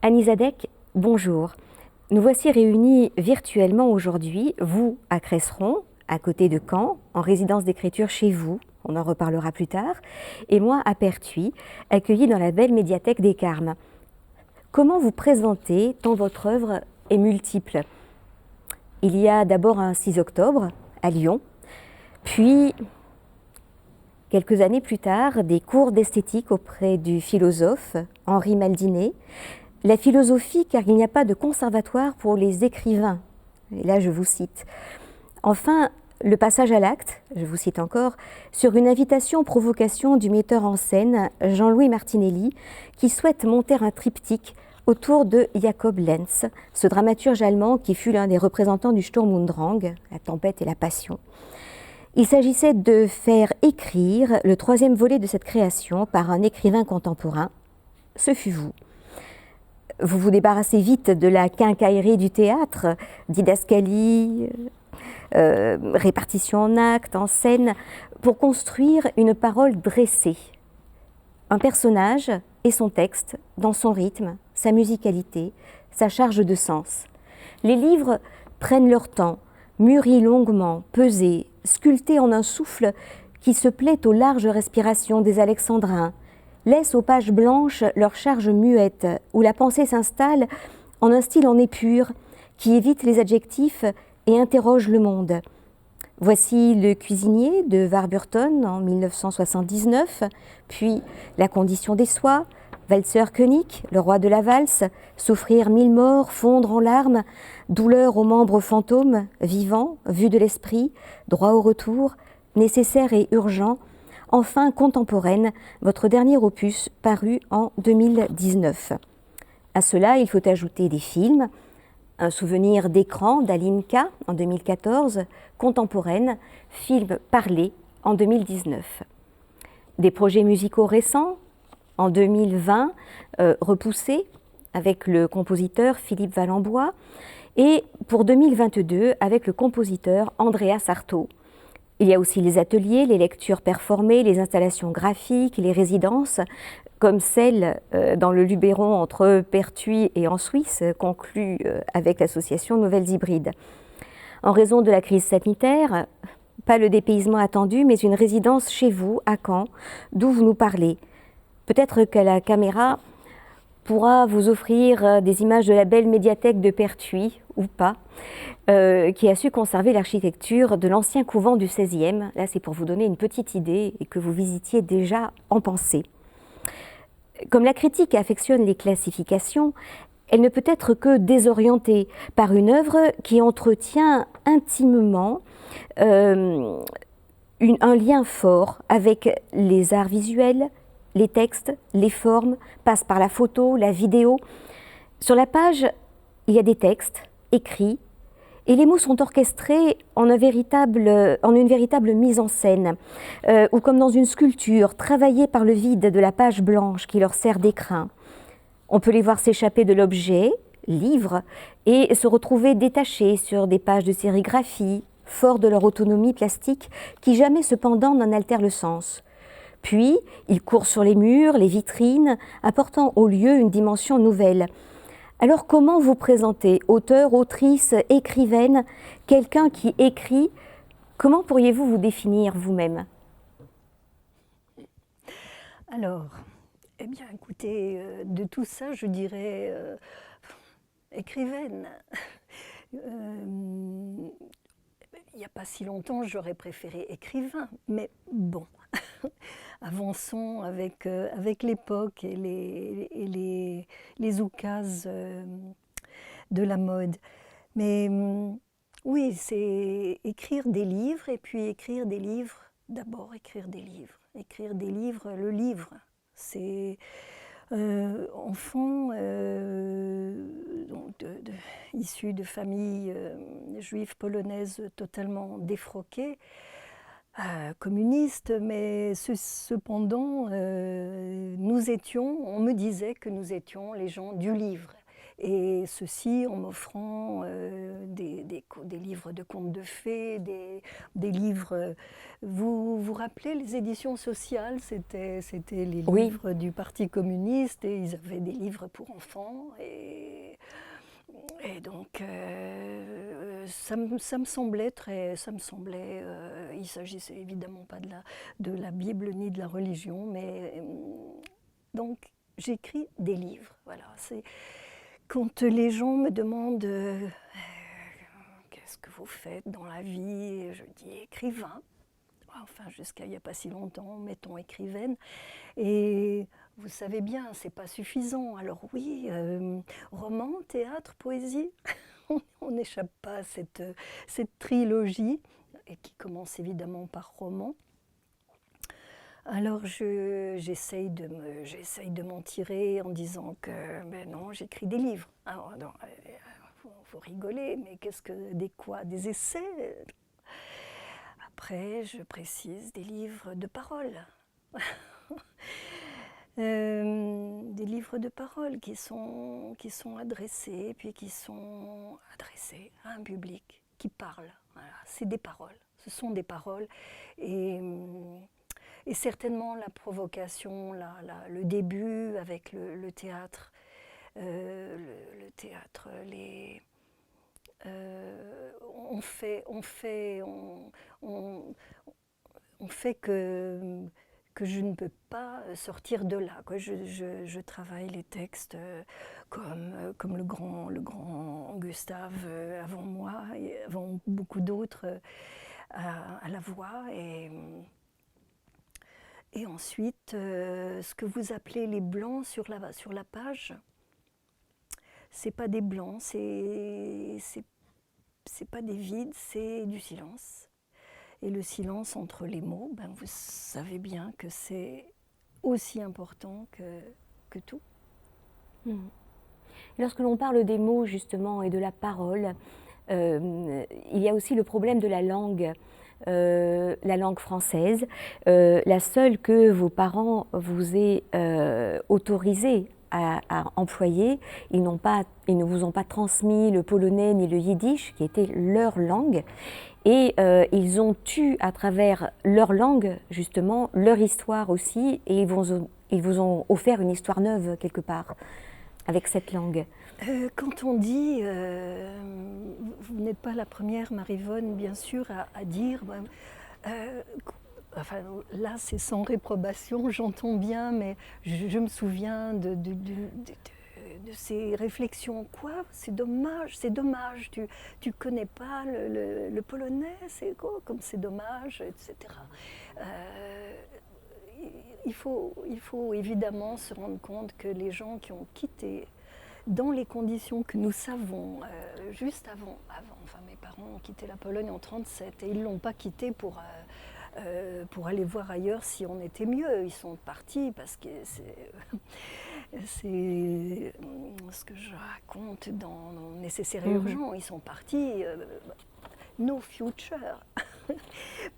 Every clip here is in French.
Annie Zadek, bonjour. Nous voici réunis virtuellement aujourd'hui, vous à Cresseron, à côté de Caen, en résidence d'écriture chez vous, on en reparlera plus tard, et moi à Pertuis, accueillis dans la belle médiathèque des Carmes. Comment vous présenter tant votre œuvre est multiple? Il y a d'abord un 6 octobre à Lyon, puis quelques années plus tard, des cours d'esthétique auprès du philosophe Henri Maldinet. La philosophie, car il n'y a pas de conservatoire pour les écrivains. Et là, je vous cite. Enfin, le passage à l'acte, je vous cite encore, sur une invitation-provocation du metteur en scène Jean-Louis Martinelli, qui souhaite monter un triptyque autour de Jacob Lenz, ce dramaturge allemand qui fut l'un des représentants du Sturm und Drang, la tempête et la passion. Il s'agissait de faire écrire le troisième volet de cette création par un écrivain contemporain. Ce fut vous. Vous vous débarrassez vite de la quincaillerie du théâtre, didascalie, répartition en actes, en scène, pour construire une parole dressée. Un personnage et son texte, dans son rythme, sa musicalité, sa charge de sens. Les livres prennent leur temps, mûris longuement, pesés, sculptés en un souffle qui se plaît aux larges respirations des alexandrins, laissent aux pages blanches leur charge muette, où la pensée s'installe en un style en épure, qui évite les adjectifs et interroge le monde. Voici Le cuisinier de Warburton en 1979, puis La condition des soies, Walzer Koenig, Le roi de la valse, Souffrir 1000 morts, fondre en larmes, Douleur aux membres fantômes, Vivant, Vue de l'esprit, Droit au retour, Nécessaire et urgent, enfin Contemporaine, votre dernier opus paru en 2019. À cela, il faut ajouter des films, Un souvenir d'écran d'Aline K en 2014, Contemporaine, film parlé en 2019. Des projets musicaux récents, en 2020, Repoussés, avec le compositeur Philippe Valenbois, et pour 2022, avec le compositeur Andrea Sarto. Il y a aussi les ateliers, les lectures performées, les installations graphiques, les résidences, comme celle dans le Luberon entre Pertuis et en Suisse, conclue avec l'association Nouvelles Hybrides. En raison de la crise sanitaire, pas le dépaysement attendu, mais une résidence chez vous, à Caen, d'où vous nous parlez. Peut-être que la caméra pourra vous offrir des images de la belle médiathèque de Pertuis, ou pas, qui a su conserver l'architecture de l'ancien couvent du XVIe. Là, c'est pour vous donner une petite idée et que vous visitiez déjà en pensée. Comme la critique affectionne les classifications, elle ne peut être que désorientée par une œuvre qui entretient intimement un lien fort avec les arts visuels, les textes, les formes, passe par la photo, la vidéo. Sur la page, il y a des textes écrits et les mots sont orchestrés en une véritable mise en scène, ou comme dans une sculpture, travaillée par le vide de la page blanche qui leur sert d'écrin. On peut les voir s'échapper de l'objet, livre, et se retrouver détachés sur des pages de sérigraphie, forts de leur autonomie plastique, qui jamais cependant n'en altèrent le sens. Puis, ils courent sur les murs, les vitrines, apportant au lieu une dimension nouvelle. Alors, comment vous présenter, auteur, autrice, écrivaine, quelqu'un qui écrit? Comment pourriez-vous vous définir vous-même? Alors, eh bien, écoutez, de tout ça, je dirais écrivaine. Il n'y a pas si longtemps, j'aurais préféré écrivain, mais bon, avançons avec l'époque et les oukases de la mode. Mais oui, c'est écrire des livres, et puis écrire des livres, d'abord écrire des livres. Écrire des livres, le livre, c'est enfant issu de familles juives polonaises totalement défroquées, communistes, mais cependant on me disait que nous étions les gens du livre. Et ceci en m'offrant des livres de contes de fées, des livres... Vous vous rappelez, les éditions sociales, c'était les Oui. livres du Parti communiste, et ils avaient des livres pour enfants. Et donc, ça me semblait il ne s'agissait évidemment pas de la Bible ni de la religion, mais donc j'écris des livres. Voilà, quand les gens me demandent qu'est-ce que vous faites dans la vie, je dis écrivain. Enfin, jusqu'à il n'y a pas si longtemps, mettons écrivaine. Et vous savez bien, c'est pas suffisant. Alors oui, roman, théâtre, poésie, on n'échappe pas à cette trilogie, et qui commence évidemment par roman. Alors j'essaye de m'en tirer en disant que ben non, j'écris des livres. Alors, faut rigoler, mais des essais. Après, je précise des livres de parole. Des livres de parole qui sont adressés, puis qui sont adressés à un public qui parle. Voilà, c'est des paroles, ce sont des paroles. Et certainement la provocation, le début avec le théâtre, le théâtre, on fait que je ne peux pas sortir de là. Je travaille les textes comme le grand Gustave avant moi, et avant beaucoup d'autres à la voix. Et ensuite, ce que vous appelez les blancs sur la page, c'est pas des blancs, c'est pas des vides, c'est du silence. Et le silence entre les mots, ben vous savez bien que c'est aussi important que tout. Lorsque l'on parle des mots justement et de la parole, il y a aussi le problème de la langue française, la seule que vos parents vous aient autorisé à employer. Ils ne vous ont pas transmis le polonais ni le yiddish, qui était leur langue. Et ils ont eu, à travers leur langue, justement, leur histoire aussi, et ils vous ont offert une histoire neuve, quelque part, avec cette langue. Quand on dit, vous n'êtes pas la première, Marie-Vonne, bien sûr, à dire, enfin, là c'est sans réprobation, j'entends bien, mais je me souviens de ces réflexions. Quoi ? C'est dommage, tu connais pas le polonais, c'est quoi, comme c'est dommage, etc. Il faut évidemment se rendre compte que les gens qui ont quitté dans les conditions que nous savons, juste avant, enfin mes parents ont quitté la Pologne en 1937 et ils ne l'ont pas quitté pour aller voir ailleurs si on était mieux. Ils sont partis parce que c'est ce que je raconte dans Nécessaire et urgent. Ils sont partis, no future,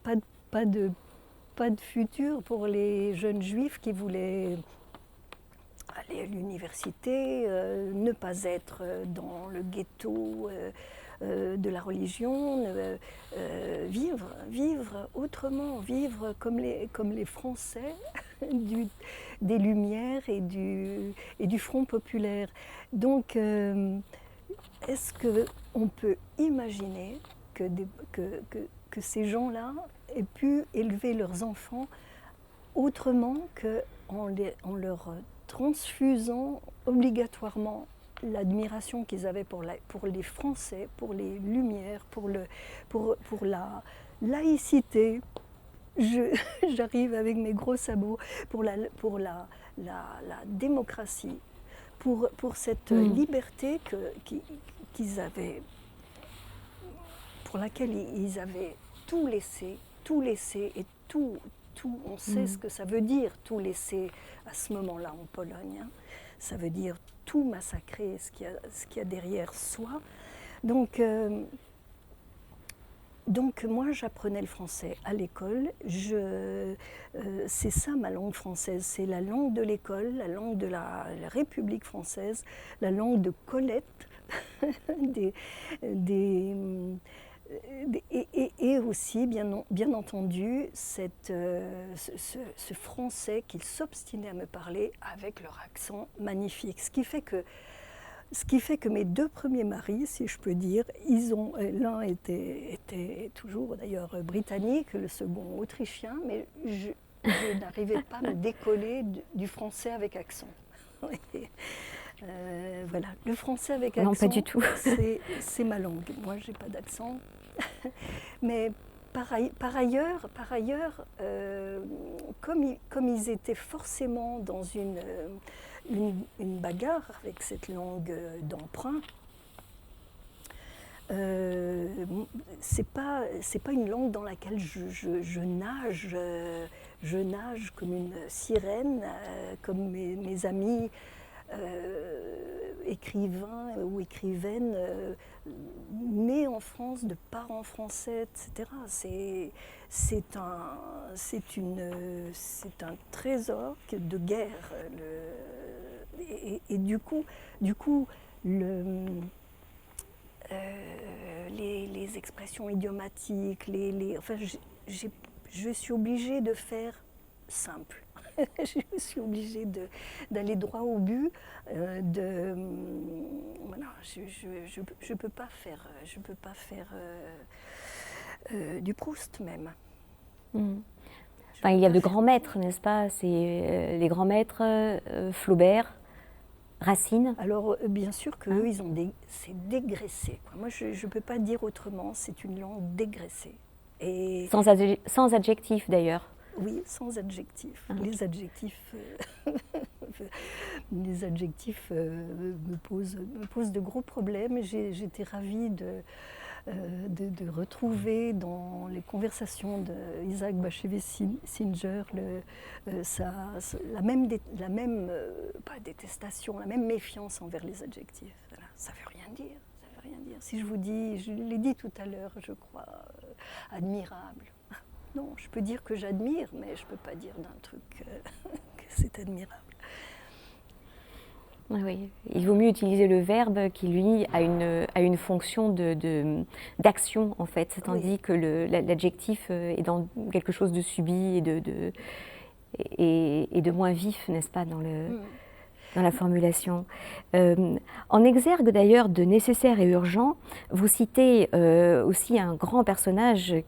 pas de futur pour les jeunes juifs qui voulaient aller à l'université, ne pas être dans le ghetto de la religion, vivre autrement, vivre comme les Français des Lumières et du Front populaire. Donc, est-ce qu'on peut imaginer que ces gens-là aient pu élever leurs enfants autrement qu'en leur transfusant obligatoirement l'admiration qu'ils avaient pour les Français, pour les Lumières, pour la laïcité. J'arrive avec mes gros sabots pour la démocratie, pour cette liberté qu'ils avaient, pour laquelle ils avaient tout laissé et tout. On sait ce que ça veut dire, tout laisser à ce moment-là en Pologne. Hein. Ça veut dire tout massacrer, ce qu'il y a derrière soi. Donc, Donc moi j'apprenais le français à l'école, c'est ça ma langue française, c'est la langue de l'école, la langue de la République française, la langue de Colette, des, des, et aussi bien entendu ce français qu'ils s'obstinaient à me parler avec leur accent magnifique, ce qui fait que mes deux premiers maris, si je peux dire, l'un était toujours d'ailleurs britannique, le second autrichien, mais je n'arrivais pas à me décoller du français avec accent. Voilà, le français avec accent, non, pas du tout. c'est ma langue. Moi, j'ai pas d'accent, mais par ailleurs, comme ils étaient forcément dans une bagarre avec cette langue d'emprunt, c'est pas une langue dans laquelle je nage comme une sirène, comme mes amis écrivains ou écrivaines nés en France, de parents français, etc. C'est un trésor de guerre. Et du coup les expressions idiomatiques, enfin, je suis obligée de faire simple. Je suis obligée d'aller droit au but. Voilà, je peux pas faire du Proust même. Enfin, il y a de grands maîtres, n'est-ce pas? C'est les grands maîtres, Flaubert, Racine. Alors bien sûr qu'eux, c'est dégraissé, quoi. Moi, je ne peux pas dire autrement, c'est une langue dégraissée. Et sans adjectif d'ailleurs. Oui, sans adjectif. Les adjectifs, me posent de gros problèmes. J'étais ravie de retrouver dans les conversations d'Isaac Bashevis-Singer la même pas détestation, la même méfiance envers les adjectifs. Voilà. Ça ne veut rien dire. Si je vous dis, je l'ai dit tout à l'heure, je crois, admirable. Non, je peux dire que j'admire, mais je ne peux pas dire d'un truc que c'est admirable. Oui, il vaut mieux utiliser le verbe qui, lui, a une fonction d'action, en fait, tandis que l'adjectif est dans quelque chose de subi et de moins vif, n'est-ce pas, dans la formulation. En exergue d'ailleurs de nécessaire et urgent, vous citez aussi un grand personnage à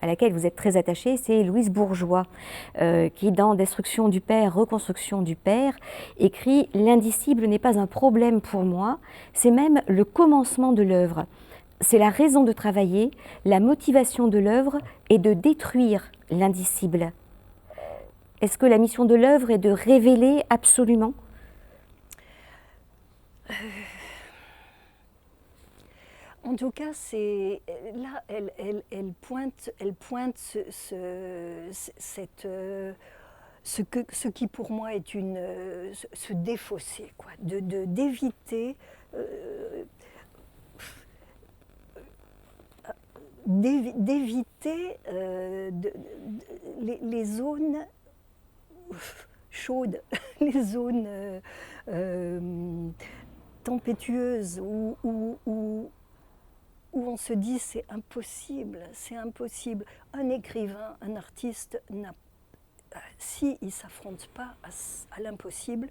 laquelle vous êtes très attaché, c'est Louise Bourgeois, qui dans Destruction du père, reconstruction du père, écrit « L'indicible n'est pas un problème pour moi, c'est même le commencement de l'œuvre. C'est la raison de travailler, la motivation de l'œuvre est de détruire l'indicible. » Est-ce que la mission de l'œuvre est de révéler absolument? En tout cas, là, elle pointe ce qui pour moi est se défausser, quoi, d'éviter les zones chaudes, les zones tempétueuses où on se dit c'est impossible. Un écrivain, un artiste, s'il ne s'affronte pas à l'impossible,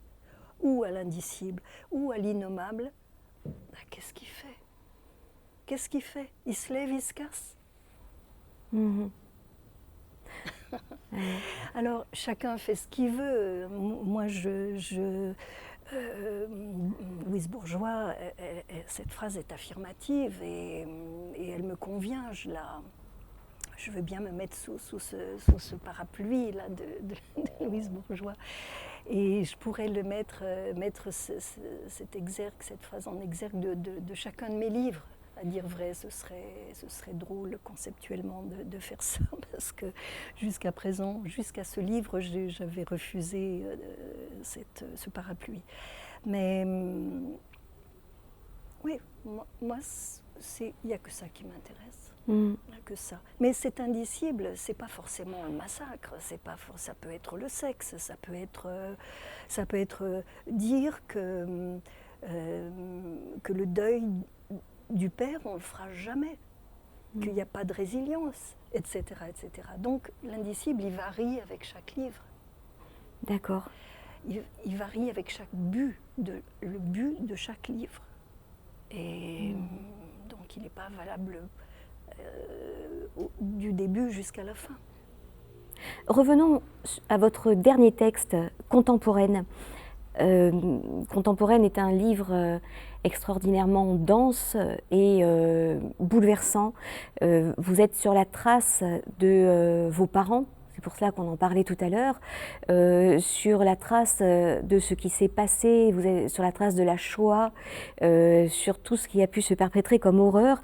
ou à l'indicible, ou à l'innommable, qu'est-ce qu'il fait? Il se lève, il se casse. Alors, chacun fait ce qu'il veut. Moi, Louise Bourgeois, cette phrase est affirmative et elle me convient. Je veux bien me mettre sous ce parapluie là de Louise Bourgeois. Et je pourrais mettre cette phrase en exergue de chacun de mes livres. À dire vrai, ce serait drôle conceptuellement de faire ça, parce que jusqu'à présent, jusqu'à ce livre, j'avais refusé ce parapluie. Mais oui, moi, il n'y a que ça qui m'intéresse. Mm. Il n'y a que ça. Mais c'est indicible, c'est pas forcément le massacre, ça peut être le sexe, ça peut être dire que le deuil du père, on ne le fera jamais, qu'il n'y a pas de résilience, etc., etc. Donc l'indicible, il varie avec chaque livre. D'accord. Il varie avec chaque le but de chaque livre. Et donc il n'est pas valable du début jusqu'à la fin. Revenons à votre dernier texte, Contemporaine. Contemporaine est un livre extraordinairement dense et bouleversant. Vous êtes sur la trace de vos parents, c'est pour cela qu'on en parlait tout à l'heure, sur la trace de ce qui s'est passé, vous êtes sur la trace de la Shoah, sur tout ce qui a pu se perpétrer comme horreur.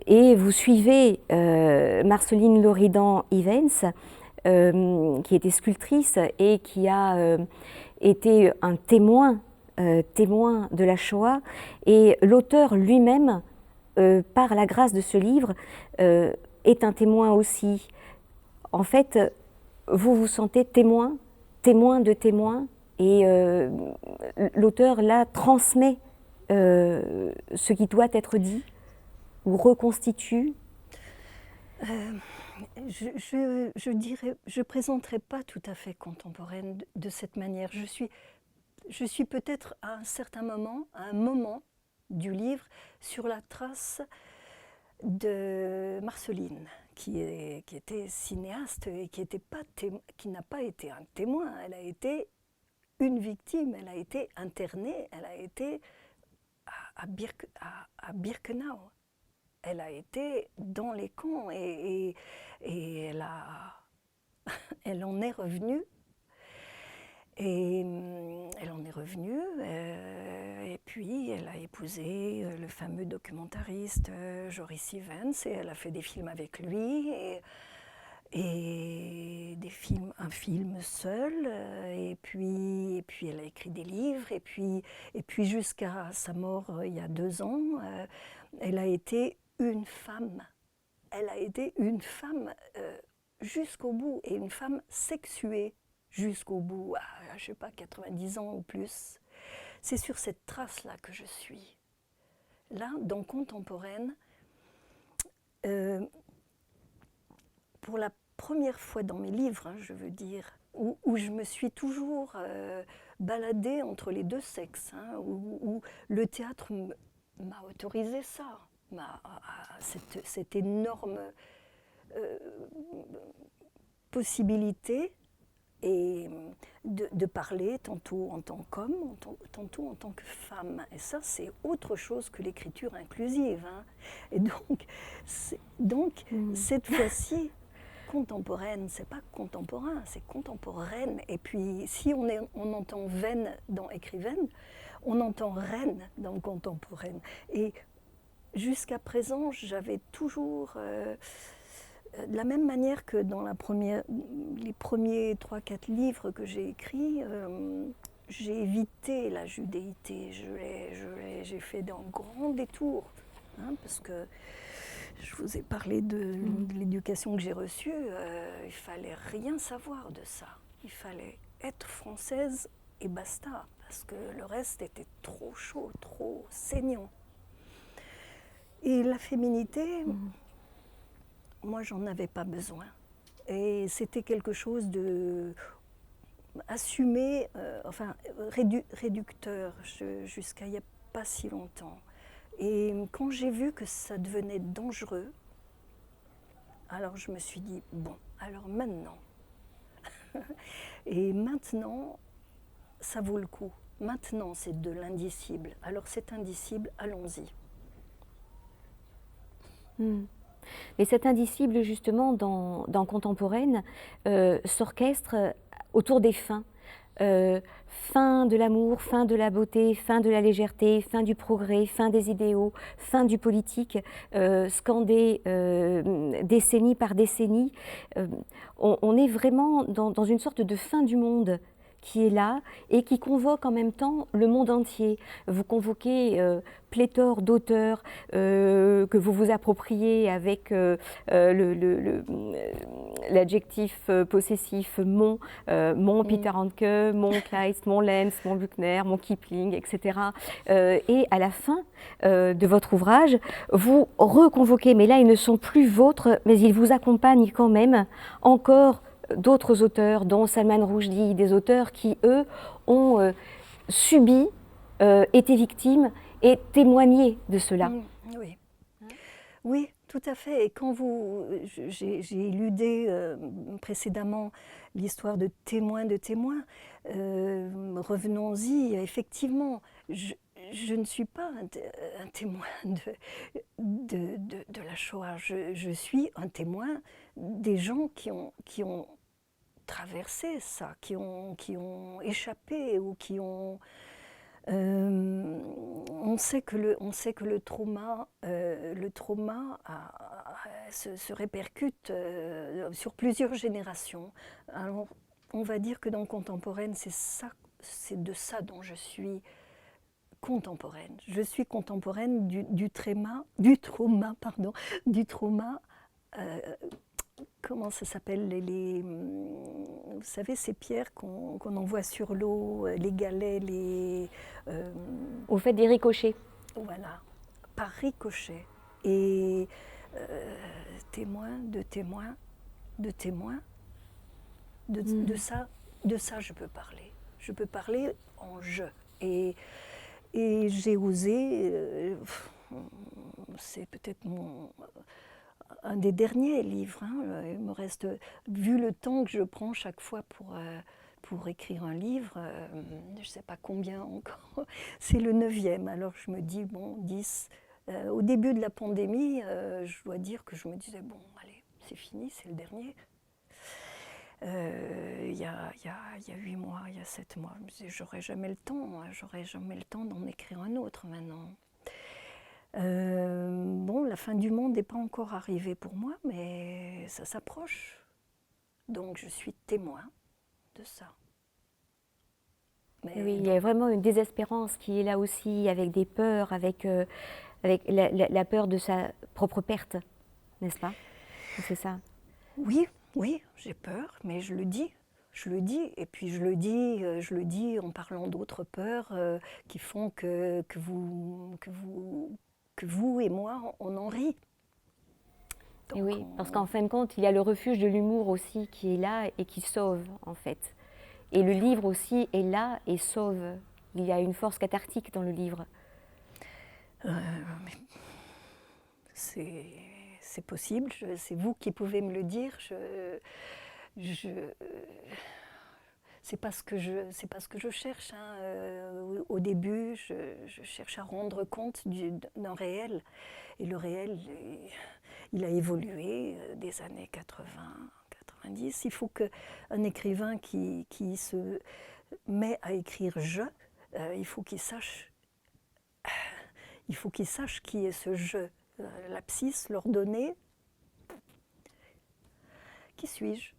Et vous suivez Marceline Loridan-Ivens, qui était sculptrice et qui a été un témoin de la Shoah. Et l'auteur lui-même, par la grâce de ce livre, est un témoin aussi. En fait, vous vous sentez témoin de témoin, et l'auteur là transmet ce qui doit être dit, ou reconstitue. Je présenterai pas tout à fait Contemporaine de cette manière. Je suis peut-être à un certain moment, à un moment du livre, sur la trace de Marceline, qui était cinéaste et qui n'a pas été un témoin. Elle a été une victime, elle a été internée, elle a été à Birkenau. Elle a été dans les camps et elle en est revenue. Et puis elle a épousé le fameux documentariste Joris Ivens, et elle a fait des films avec lui et un film seul, et puis elle a écrit des livres, et puis jusqu'à sa mort il y a 2 ans, elle a été une femme. Elle a été une femme jusqu'au bout, et une femme sexuée jusqu'au bout, à, je ne sais pas, 90 ans ou plus. C'est sur cette trace-là que je suis. Là, dans Contemporaine, pour la première fois dans mes livres, hein, je veux dire, où je me suis toujours baladée entre les deux sexes, hein, où le théâtre m'a autorisé ça, cette énorme possibilité, et de parler tantôt en tant qu'homme, tantôt en tant que femme. Et ça, c'est autre chose que l'écriture inclusive, hein. Et donc cette fois-ci, contemporaine, c'est pas contemporain, c'est contemporaine. Et puis, si on entend veine dans écrivaine, on entend reine dans contemporaine. Et jusqu'à présent, j'avais toujours... de la même manière que dans les premiers 3-4 livres que j'ai écrits, j'ai évité la judéité. J'ai fait d'un grand détour, hein, parce que je vous ai parlé de l'éducation que j'ai reçue. Il fallait rien savoir de ça. Il fallait être française et basta, parce que le reste était trop chaud, trop saignant. Et la féminité... Moi, j'en avais pas besoin. Et c'était quelque chose de assumé, réducteur, jusqu'à il n'y a pas si longtemps. Et quand j'ai vu que ça devenait dangereux, alors je me suis dit, bon, alors maintenant. Et maintenant, ça vaut le coup. Maintenant, c'est de l'indicible. Alors c'est indicible, allons-y. Mais cet indicible, justement, dans Contemporaine, s'orchestre autour des fins. Fin de l'amour, fin de la beauté, fin de la légèreté, fin du progrès, fin des idéaux, fin du politique, scandé décennie par décennie. On est vraiment dans une sorte de fin du monde qui est là et qui convoque en même temps le monde entier. Vous convoquez pléthore d'auteurs que vous vous appropriez avec l'adjectif possessif mon, mon Peter Handke, mon Kleist, mon Lenz, mon Buchner, mon Kipling, etc. Et à la fin de votre ouvrage, vous reconvoquez, mais là ils ne sont plus vôtres, mais ils vous accompagnent quand même encore d'autres auteurs, dont Salman Rushdie, des auteurs qui, eux, ont subi, été victimes et témoigné de cela. Oui. Oui, tout à fait. Et quand j'ai éludé précédemment l'histoire de témoins, revenons-y. Effectivement, je ne suis pas un témoin de la Shoah. Je suis un témoin des gens qui ont traversé ça, qui ont échappé ou qui ont... on sait que le trauma se répercute sur plusieurs générations. Alors, on va dire que dans Contemporaine, c'est de ça dont je suis contemporaine. Je suis contemporaine du trauma, comment ça s'appelle, vous savez, ces pierres qu'on envoie sur l'eau, les galets, Au fait des ricochets. Voilà, par ricochet. Et témoin, de ça je peux parler. Je peux parler en je. Et j'ai osé, c'est peut-être un des derniers livres. Il me reste, vu le temps que je prends chaque fois pour écrire un livre, je ne sais pas combien encore, c'est le 9e. Alors je me dis, bon, 10. Au début de la pandémie, je dois dire que je me disais, bon, allez, c'est fini, c'est le dernier. Il y a 8 mois, il y a 7 mois, je me disais, j'aurai jamais le temps d'en écrire un autre maintenant. Bon, la fin du monde n'est pas encore arrivée pour moi, mais ça s'approche. Donc je suis témoin de ça. Mais oui, il y a vraiment une désespérance qui est là aussi, avec des peurs, avec la peur de sa propre perte, n'est-ce pas? C'est ça. Oui, j'ai peur, mais je le dis. Et puis je le dis en parlant d'autres peurs qui font que vous et moi, on en rit. Donc, et oui, parce qu'en fin de compte, il y a le refuge de l'humour aussi qui est là et qui sauve, en fait. Et le livre aussi est là et sauve. Il y a une force cathartique dans le livre. C'est possible, c'est vous qui pouvez me le dire. C'est pas ce que je cherche. Au début, je cherche à rendre compte d'un réel. Et le réel, il a évolué des années 80, 90. Il faut qu'un écrivain qui se met à écrire « je », il faut qu'il sache qui est ce « je ». L'abscisse, l'ordonnée. Qui suis-je?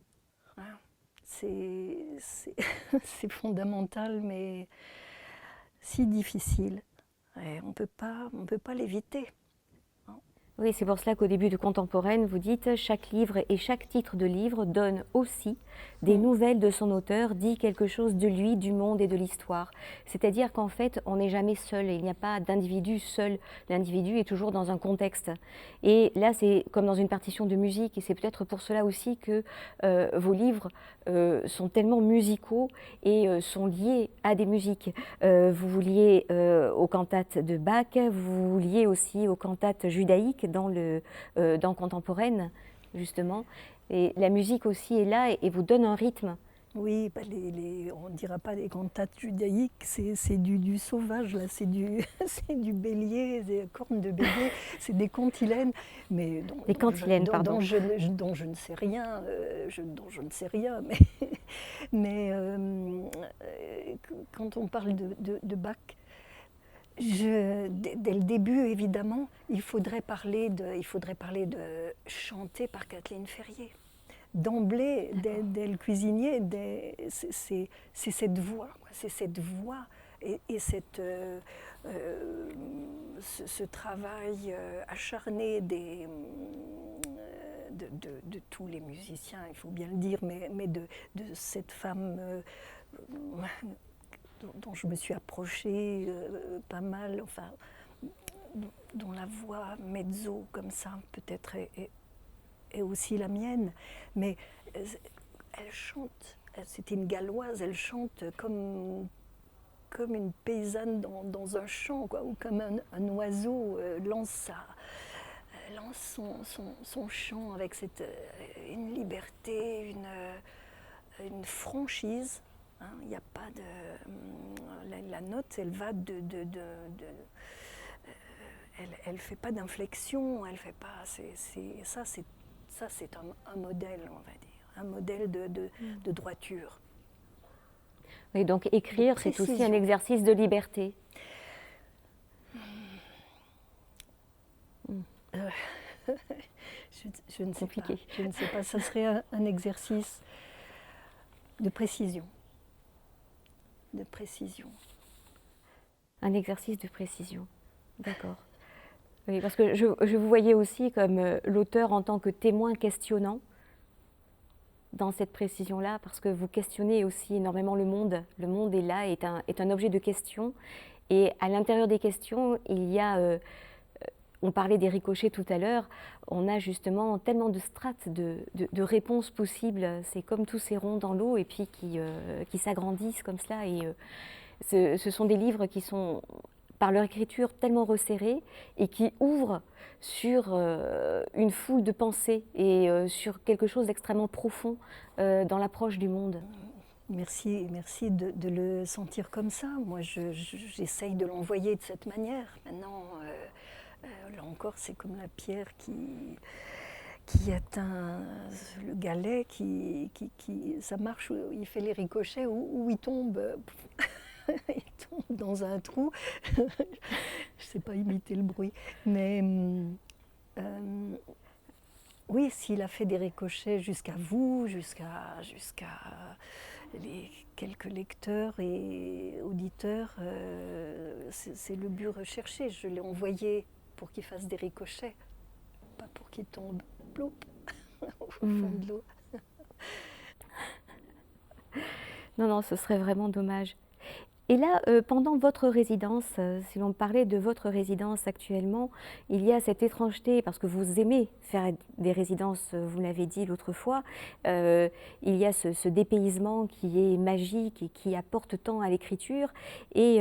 C'est fondamental, mais si difficile. Et on ne peut pas l'éviter. Oui, c'est pour cela qu'au début de Contemporaine, vous dites « Chaque livre et chaque titre de livre donne aussi des nouvelles de son auteur, dit quelque chose de lui, du monde et de l'histoire. » C'est-à-dire qu'en fait, on n'est jamais seul, il n'y a pas d'individu seul. L'individu est toujours dans un contexte. Et là, c'est comme dans une partition de musique, et c'est peut-être pour cela aussi que vos livres sont tellement musicaux et sont liés à des musiques. Vous vous liez aux cantates de Bach, vous vous liez aussi aux cantates judaïques dans Contemporaine, justement. Et la musique aussi est là et vous donne un rythme. Oui, on ne dira pas des cantates judaïques, c'est du sauvage, là, c'est du bélier, des cornes de bélier, c'est des cantilènes, mais dont je ne sais rien, mais quand on parle de Bach, dès le début, évidemment, il faudrait parler de Chanté par Kathleen Ferrier. d'emblée, dès le cuisinier, c'est cette voix, quoi. C'est cette voix et ce travail acharné de tous les musiciens, il faut bien le dire, mais de cette femme dont je me suis approchée pas mal, enfin, dont la voix mezzo comme ça peut-être est aussi la mienne, mais elle chante, c'était une galloise, elle chante comme une paysanne dans un champ, quoi, ou comme un oiseau lance son chant avec une liberté, une franchise. Hein, il n'y a pas de... la note, elle va elle fait pas d'inflexion, elle fait pas... Ça, c'est un modèle, on va dire, un modèle de droiture. Oui, donc écrire, c'est aussi un exercice de liberté. Je ne sais pas. Je ne sais pas. Ça serait un exercice de précision. De précision. Un exercice de précision. D'accord. Oui, parce que je vous voyais aussi comme l'auteur en tant que témoin questionnant dans cette précision-là, parce que vous questionnez aussi énormément le monde. Le monde est là, est un objet de question. Et à l'intérieur des questions, il y a... on parlait des ricochets tout à l'heure, on a justement tellement de strates de réponses possibles. C'est comme tous ces ronds dans l'eau et puis qui s'agrandissent comme cela. Et ce sont des livres qui sont, par leur écriture, tellement resserrés et qui ouvrent sur une foule de pensées et sur quelque chose d'extrêmement profond dans l'approche du monde. Merci de le sentir comme ça. Moi, j'essaye de l'envoyer de cette manière. Maintenant, là encore, c'est comme la pierre qui atteint le galet, ça marche, il fait les ricochets, où il tombe. Il tombe dans un trou. Je ne sais pas imiter le bruit. Mais oui, s'il a fait des ricochets jusqu'à vous, jusqu'à les quelques lecteurs et auditeurs, c'est le but recherché. Je l'ai envoyé pour qu'il fasse des ricochets, pas pour qu'il tombe ploup au fond de l'eau. Non, ce serait vraiment dommage. Et là, pendant votre résidence, si l'on parlait de votre résidence actuellement, il y a cette étrangeté, parce que vous aimez faire des résidences, vous l'avez dit l'autre fois, il y a ce dépaysement qui est magique et qui apporte tant à l'écriture. Et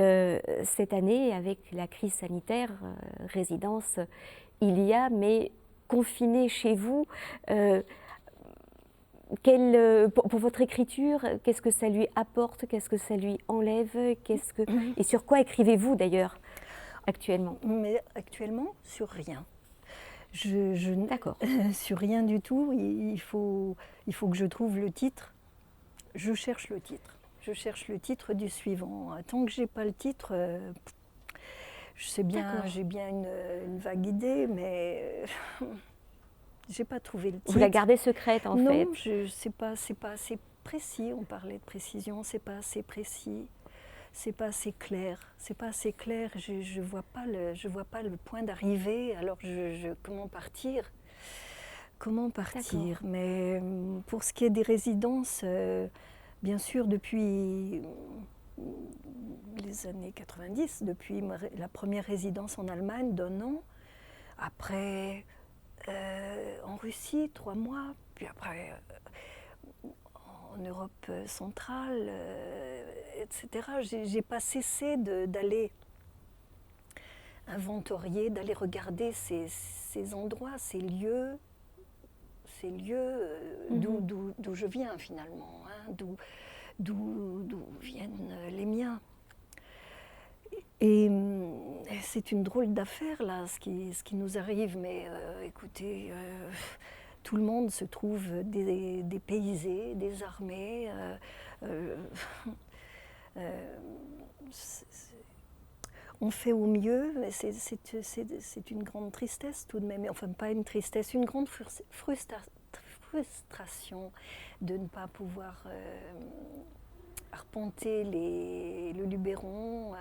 cette année, avec la crise sanitaire, résidence, il y a, mais confiné chez vous, pour votre écriture, qu'est-ce que ça lui apporte, qu'est-ce que ça lui enlève, et sur quoi écrivez-vous d'ailleurs actuellement? Mais actuellement, sur rien. D'accord. Sur rien du tout. Il faut que je trouve le titre. Je cherche le titre. Je cherche le titre du suivant. Tant que j'ai pas le titre, je sais bien, j'ai bien une vague idée, mais j'ai pas trouvé le titre. Vous la gardez secrète en fait. Non, c'est pas assez précis. On parlait de précision, c'est pas assez précis, c'est pas assez clair, c'est pas assez clair. Je vois pas le point d'arrivée. Alors comment partir? Mais pour ce qui est des résidences, bien sûr depuis les années 90, depuis la première résidence en Allemagne d'un an, après en Russie 3 mois, puis après en Europe centrale, etc. J'ai pas cessé d'aller inventorier, d'aller regarder ces endroits, ces lieux d'où je viens finalement, hein, d'où viennent les miens. Et c'est une drôle d'affaire là, ce qui nous arrive, mais écoutez, tout le monde se trouve dépaysé, désarmé. On fait au mieux, mais c'est une grande tristesse tout de même. Enfin, pas une tristesse, une grande frustration de ne pas pouvoir arpenter le Luberon,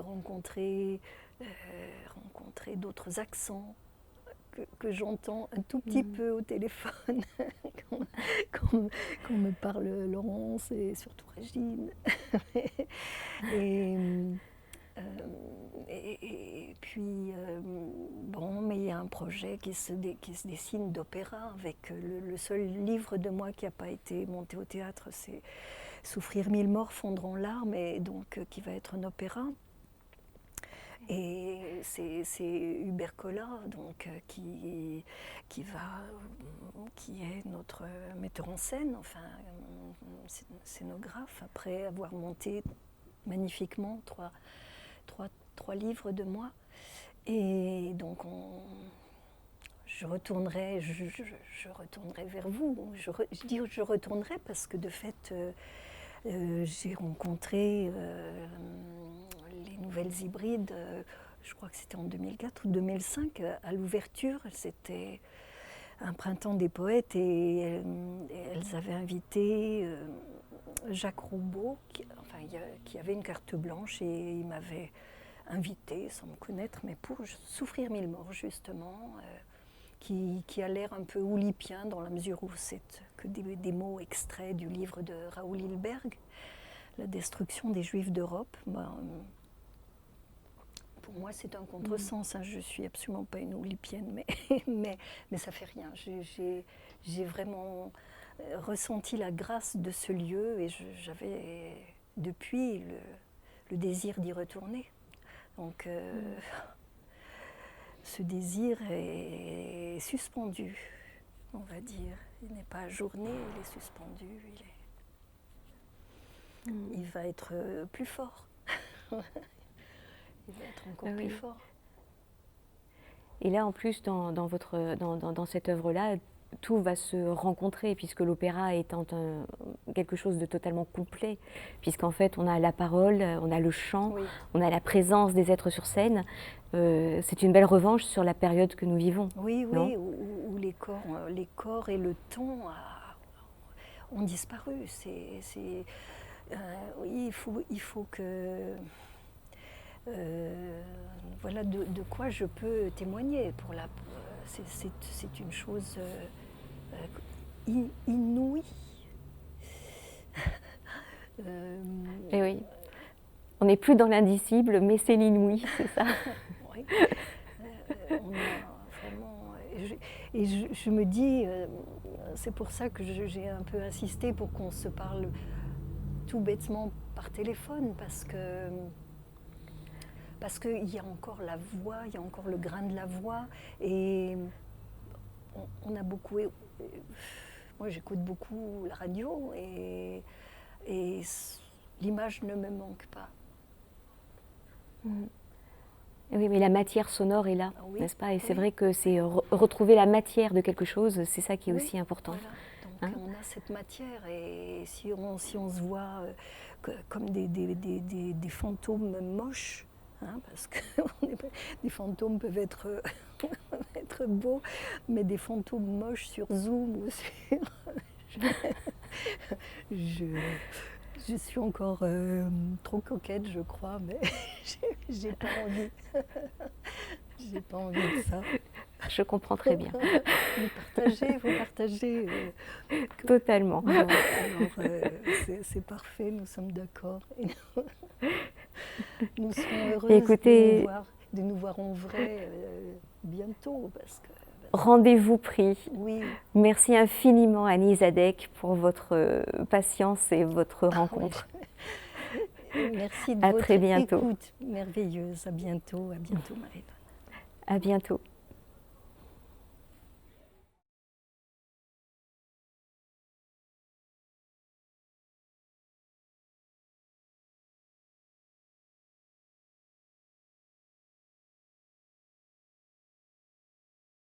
rencontrer d'autres accents que j'entends un tout petit peu au téléphone quand me parle Laurence et surtout Régine. Et puis, bon, mais il y a un projet qui se dessine d'opéra avec le seul livre de moi qui n'a pas été monté au théâtre, c'est Souffrir 1000 morts, fondre en larmes, et donc qui va être un opéra. Et c'est Hubert Collat donc, qui est notre metteur en scène, enfin scénographe, après avoir monté magnifiquement trois livres de moi. Et donc je retournerai vers vous. Je dis je retournerai parce que de fait j'ai rencontré les Nouvelles Hybrides, je crois que c'était en 2004 ou 2005, à l'ouverture. C'était un printemps des poètes et elles avaient invité Jacques Roubaud, qui avait une carte blanche, et il m'avait invité, sans me connaître, mais pour Souffrir 1000 morts, justement, qui a l'air un peu oulipien dans la mesure où c'est que des mots extraits du livre de Raoul Hilberg, La destruction des Juifs d'Europe. Pour moi, c'est un contresens. Je ne suis absolument pas une oulipienne, mais ça ne fait rien. J'ai vraiment ressenti la grâce de ce lieu et j'avais depuis le désir d'y retourner. Donc, ce désir est suspendu, on va dire. Il n'est pas ajourné, il est suspendu. Il va être plus fort. Il va être encore plus fort. Et là, en plus, dans cette œuvre-là, tout va se rencontrer, puisque l'opéra étant quelque chose de totalement complet, puisqu'en fait, on a la parole, on a le chant, on a la présence des êtres sur scène. C'est une belle revanche sur la période que nous vivons. Oui, où les corps et le temps ont disparu. Oui, il faut que... voilà de quoi je peux témoigner. C'est une chose inouïe. Et oui, on n'est plus dans l'indicible, mais c'est l'inouï, c'est ça. Oui. On a vraiment... Et je me dis, c'est pour ça que j'ai un peu insisté pour qu'on se parle tout bêtement par téléphone, parce qu'il y a encore la voix, il y a encore le grain de la voix, et on a beaucoup... Moi, j'écoute beaucoup la radio, et l'image ne me manque pas. Oui, mais la matière sonore est là, n'est-ce pas? Et c'est vrai que c'est retrouver la matière de quelque chose, c'est ça qui est aussi important. Voilà. Donc on a cette matière, et si on se voit comme des fantômes moches, parce que des fantômes peuvent être beaux, mais des fantômes moches sur Zoom ou je suis encore trop coquette, je crois, mais j'ai pas envie. J'ai pas envie de ça. Je comprends très bien. Vous partagez. Totalement. Bon, alors, c'est parfait, nous sommes d'accord. Nous serons heureux de nous voir en vrai bientôt. Rendez-vous pris. Oui. Merci infiniment Annie Zadek pour votre patience et votre rencontre. Merci de votre écoute merveilleuse. À bientôt Marie-Laure. À bientôt.